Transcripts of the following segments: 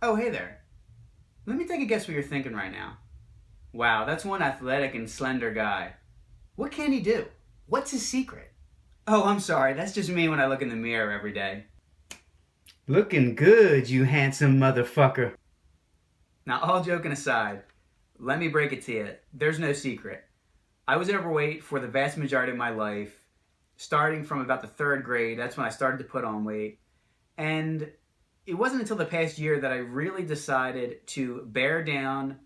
Oh, hey there. Let me take a guess what you're thinking right now. Wow, that's one athletic and slender guy. What can he do? What's his secret? Oh, I'm sorry. That's just me when I look in the mirror every day. Looking good, you handsome motherfucker. Now, all joking aside, let me break it to you. There's no secret. I was overweight for the vast majority of my life, starting from about the third grade. That's when I started to put on weight. And it wasn't until the past year that I really decided to bear down,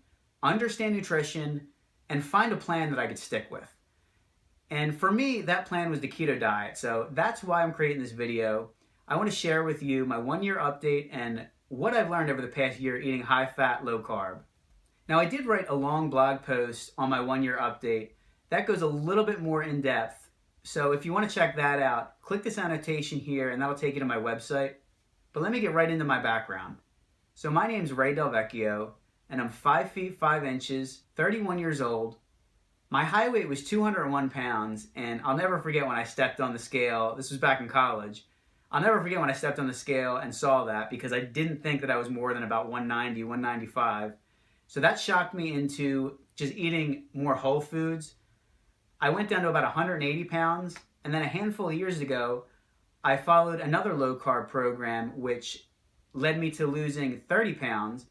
understand nutrition, and find a plan that I could stick with. And for me, that plan was the keto diet. So that's why I'm creating this video. I want to share with you my 1-year update and what I've learned over the past year eating high fat, low carb. Now, I did write a long blog post on my 1-year update that goes a little bit more in depth. So if you want to check that out, click this annotation here and that'll take you to my website. But let me get right into my background. So my name's Ray Del Vecchio, and I'm 5 feet 5 inches, 31 years old. My high weight was 201 pounds, and I'll never forget when I stepped on the scale. This was back in college. I'll never forget when I stepped on the scale and saw that, because I didn't think that I was more than about 190, 195. So that shocked me into just eating more whole foods. I went down to about 180 pounds, and then a handful of years ago, I followed another low-carb program, which led me to losing 30 pounds,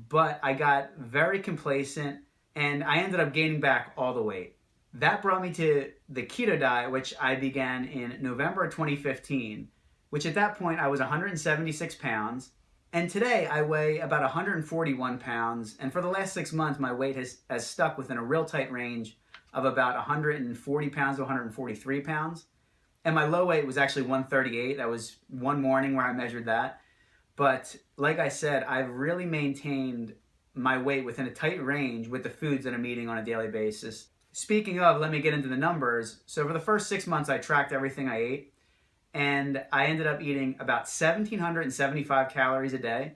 but I got very complacent, and I ended up gaining back all the weight. That brought me to the keto diet, which I began in November 2015, which at that point I was 176 pounds, and today I weigh about 141 pounds, and for the last 6 months my weight has stuck within a real tight range of about 140 pounds to 143 pounds. And my low weight was actually 138. That was one morning where I measured that. But like I said, I've really maintained my weight within a tight range with the foods that I'm eating on a daily basis. Speaking of, let me get into the numbers. So for the first 6 months, I tracked everything I ate. And I ended up eating about 1,775 calories a day.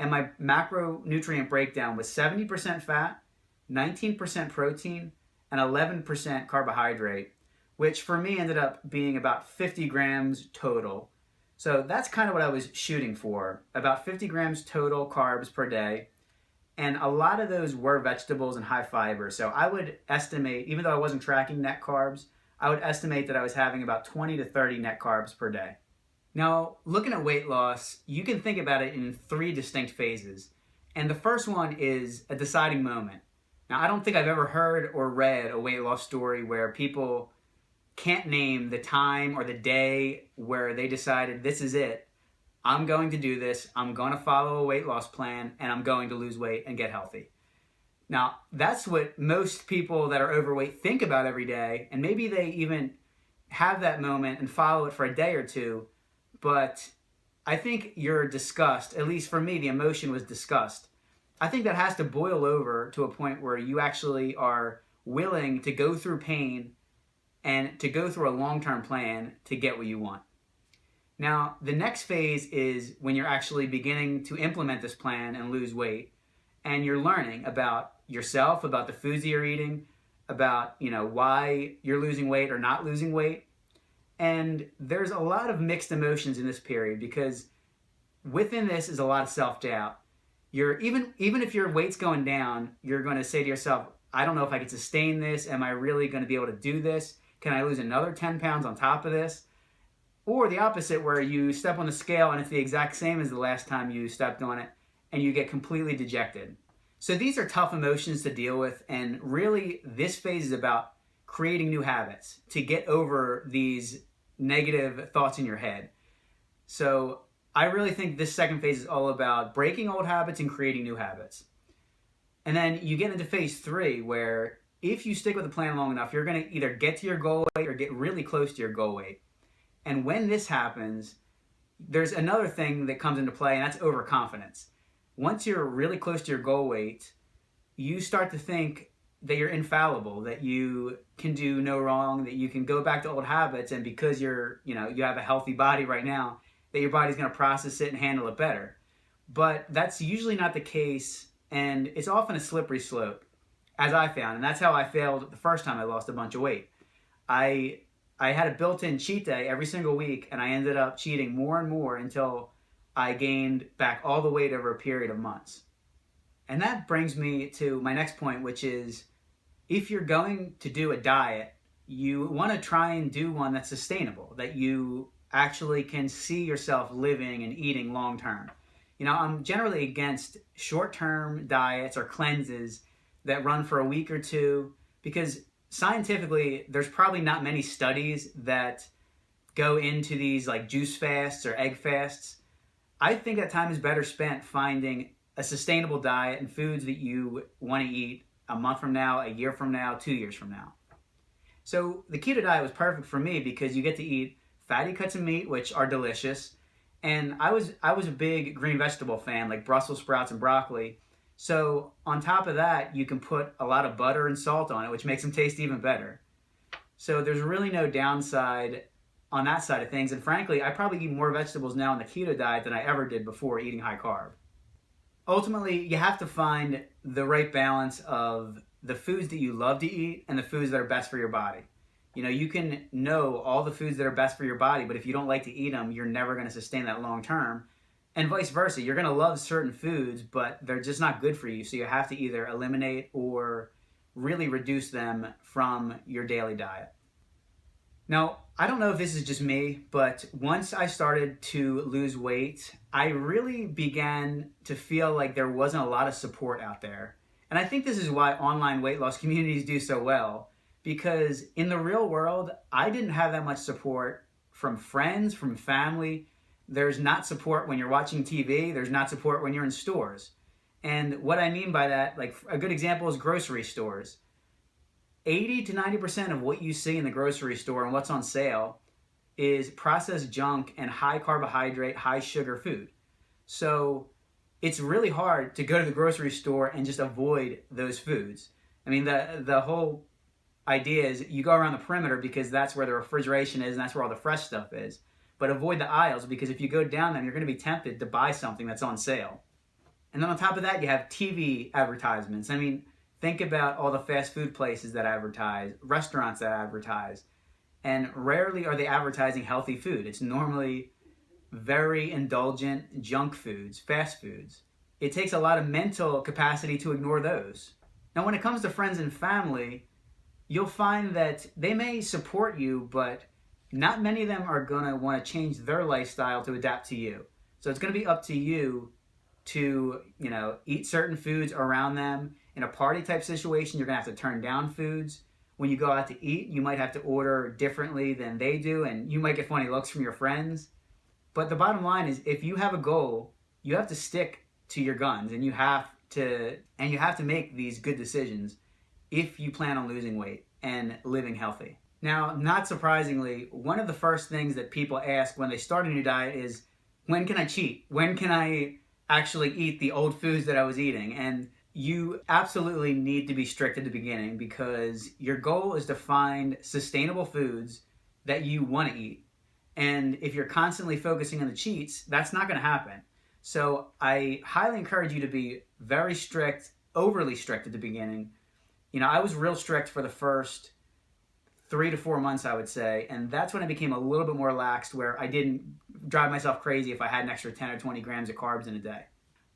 And my macronutrient breakdown was 70% fat, 19% protein, and 11% carbohydrate, which for me ended up being about 50 grams total. So that's kind of what I was shooting for, about 50 grams total carbs per day. And a lot of those were vegetables and high fiber. So I would estimate, even though I wasn't tracking net carbs, I would estimate that I was having about 20 to 30 net carbs per day. Now, looking at weight loss, you can think about it in 3 distinct phases. And the first one is a deciding moment. Now, I don't think I've ever heard or read a weight loss story where people can't name the time or the day where they decided, this is it. I'm going to do this. I'm going to follow a weight loss plan, and I'm going to lose weight and get healthy. Now, that's what most people that are overweight think about every day, and maybe they even have that moment and follow it for a day or two, but I think your disgust, at least for me, the emotion was disgust. I think that has to boil over to a point where you actually are willing to go through pain and to go through a long-term plan to get what you want. Now, the next phase is when you're actually beginning to implement this plan and lose weight, and you're learning about yourself, about the foods that you're eating, about, why you're losing weight or not losing weight. And there's a lot of mixed emotions in this period, because within this is a lot of self-doubt. Even if your weight's going down, you're going to say to yourself, I don't know if I can sustain this. Am I really going to be able to do this? Can I lose another 10 pounds on top of this? Or the opposite, where you step on the scale and it's the exact same as the last time you stepped on it, and you get completely dejected. So these are tough emotions to deal with, and really this phase is about creating new habits to get over these negative thoughts in your head. So I really think this second phase is all about breaking old habits and creating new habits. And then you get into phase 3, where if you stick with the plan long enough, you're going to either get to your goal weight or get really close to your goal weight. And when this happens, there's another thing that comes into play, and that's overconfidence. Once you're really close to your goal weight, you start to think that you're infallible, that you can do no wrong, that you can go back to old habits, and because you have a healthy body right now, that your body's going to process it and handle it better. But that's usually not the case, and it's often a slippery slope, as I found, and that's how I failed the first time I lost a bunch of weight. I had a built-in cheat day every single week, and I ended up cheating more and more until I gained back all the weight over a period of months. And that brings me to my next point, which is if you're going to do a diet, you want to try and do one that's sustainable, that you actually can see yourself living and eating long term. I'm generally against short term diets or cleanses that run for a week or two because scientifically, there's probably not many studies that go into these like juice fasts or egg fasts. I think that time is better spent finding a sustainable diet and foods that you want to eat a month from now, a year from now, 2 years from now. So the keto diet was perfect for me because you get to eat fatty cuts of meat, which are delicious. And I was a big green vegetable fan, like Brussels sprouts and broccoli. So on top of that, you can put a lot of butter and salt on it, which makes them taste even better. So there's really no downside on that side of things. And frankly, I probably eat more vegetables now on the keto diet than I ever did before eating high carb. Ultimately, you have to find the right balance of the foods that you love to eat and the foods that are best for your body. You can know all the foods that are best for your body, but if you don't like to eat them, you're never going to sustain that long term. And vice versa. You're going to love certain foods, but they're just not good for you. So you have to either eliminate or really reduce them from your daily diet. Now, I don't know if this is just me, but once I started to lose weight, I really began to feel like there wasn't a lot of support out there. And I think this is why online weight loss communities do so well, because in the real world, I didn't have that much support from friends, from family. There's not support when you're watching TV. There's not support when you're in stores. And what I mean by that, like a good example is grocery stores. 80 to 90% of what you see in the grocery store and what's on sale is processed junk and high carbohydrate, high sugar food. So it's really hard to go to the grocery store and just avoid those foods. I mean, the whole idea is you go around the perimeter because that's where the refrigeration is and that's where all the fresh stuff is. But avoid the aisles because if you go down them, you're going to be tempted to buy something that's on sale. And then on top of that, you have TV advertisements. I mean, think about all the fast food places that advertise, restaurants that advertise, and rarely are they advertising healthy food. It's normally very indulgent junk foods, fast foods. It takes a lot of mental capacity to ignore those. Now, when it comes to friends and family, you'll find that they may support you, but not many of them are going to want to change their lifestyle to adapt to you. So it's going to be up to you to, eat certain foods around them. In a party type situation, you're going to have to turn down foods. When you go out to eat, you might have to order differently than they do, and you might get funny looks from your friends. But the bottom line is, if you have a goal, you have to stick to your guns, and you have to make these good decisions if you plan on losing weight and living healthy. Now, not surprisingly, one of the first things that people ask when they start a new diet is, when can I cheat? When can I actually eat the old foods that I was eating? And you absolutely need to be strict at the beginning because your goal is to find sustainable foods that you want to eat. And if you're constantly focusing on the cheats, that's not going to happen. So I highly encourage you to be very strict, overly strict at the beginning. I was real strict for the first 3 to 4 months, I would say. And that's when I became a little bit more laxed where I didn't drive myself crazy if I had an extra 10 or 20 grams of carbs in a day.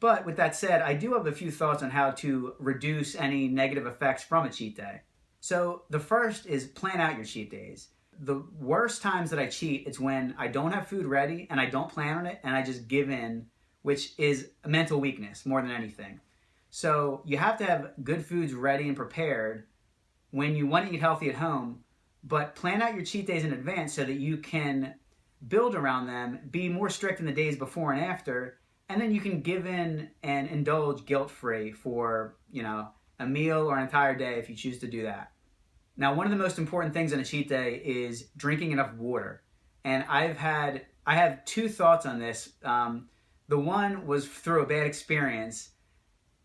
But with that said, I do have a few thoughts on how to reduce any negative effects from a cheat day. So the first is plan out your cheat days. The worst times that I cheat, it's when I don't have food ready and I don't plan on it and I just give in, which is a mental weakness more than anything. So you have to have good foods ready and prepared when you want to eat healthy at home, but plan out your cheat days in advance so that you can build around them, be more strict in the days before and after, and then you can give in and indulge guilt-free for, a meal or an entire day if you choose to do that. Now, one of the most important things on a cheat day is drinking enough water. And I have two thoughts on this. The one was through a bad experience.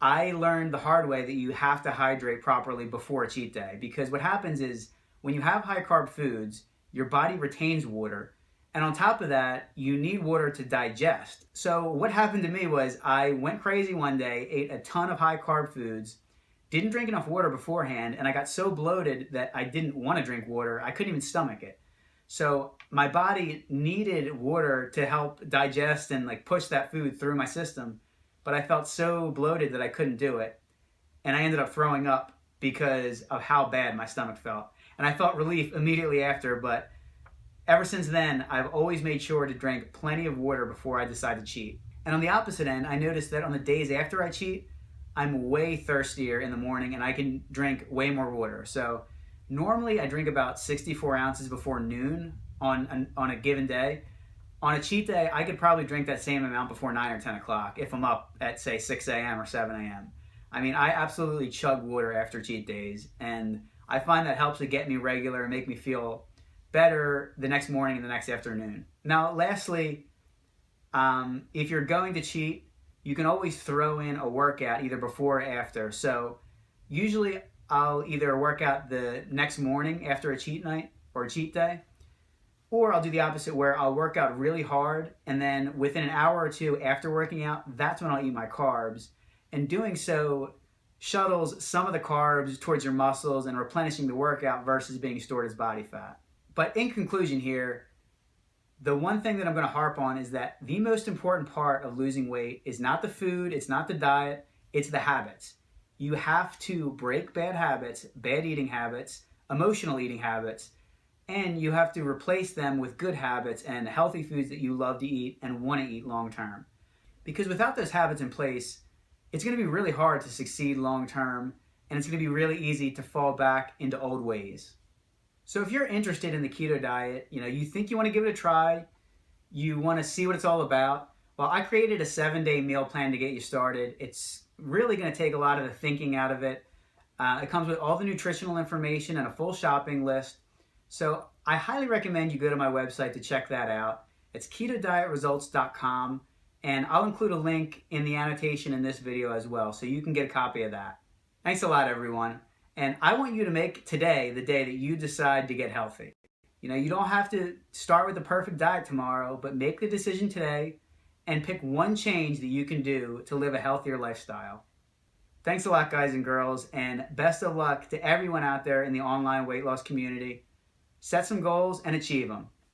I learned the hard way that you have to hydrate properly before a cheat day, because what happens is when you have high carb foods, your body retains water. And on top of that, you need water to digest. So what happened to me was I went crazy one day, ate a ton of high carb foods, didn't drink enough water beforehand, and I got so bloated that I didn't want to drink water. I couldn't even stomach it. So my body needed water to help digest and like push that food through my system, but I felt so bloated that I couldn't do it. And I ended up throwing up because of how bad my stomach felt. And I felt relief immediately after, but ever since then, I've always made sure to drink plenty of water before I decide to cheat. And on the opposite end, I noticed that on the days after I cheat, I'm way thirstier in the morning and I can drink way more water. So normally I drink about 64 ounces before noon on a given day. On a cheat day, I could probably drink that same amount before 9 or 10 o'clock if I'm up at, say, 6 a.m. or 7 a.m. I mean, I absolutely chug water after cheat days, and I find that helps to get me regular and make me feel better the next morning and the next afternoon. Now, lastly, if you're going to cheat, you can always throw in a workout either before or after. So usually I'll either work out the next morning after a cheat night or a cheat day, or I'll do the opposite where I'll work out really hard and then within an hour or two after working out, that's when I'll eat my carbs. And doing so shuttles some of the carbs towards your muscles and replenishing the workout versus being stored as body fat. But in conclusion here, the one thing that I'm going to harp on is that the most important part of losing weight is not the food, it's not the diet, it's the habits. You have to break bad habits, bad eating habits, emotional eating habits, and you have to replace them with good habits and healthy foods that you love to eat and want to eat long term. Because without those habits in place, it's going to be really hard to succeed long term, and it's going to be really easy to fall back into old ways. So if you're interested in the keto diet, you think you want to give it a try, you want to see what it's all about, well, I created a 7-day meal plan to get you started. It's really going to take a lot of the thinking out of it. It comes with all the nutritional information and a full shopping list. So I highly recommend you go to my website to check that out. It's ketodietresults.com, and I'll include a link in the annotation in this video as well, so you can get a copy of that. Thanks a lot, everyone. And I want you to make today the day that you decide to get healthy. You don't have to start with the perfect diet tomorrow, but make the decision today and pick one change that you can do to live a healthier lifestyle. Thanks a lot, guys and girls, and best of luck to everyone out there in the online weight loss community. Set some goals and achieve them.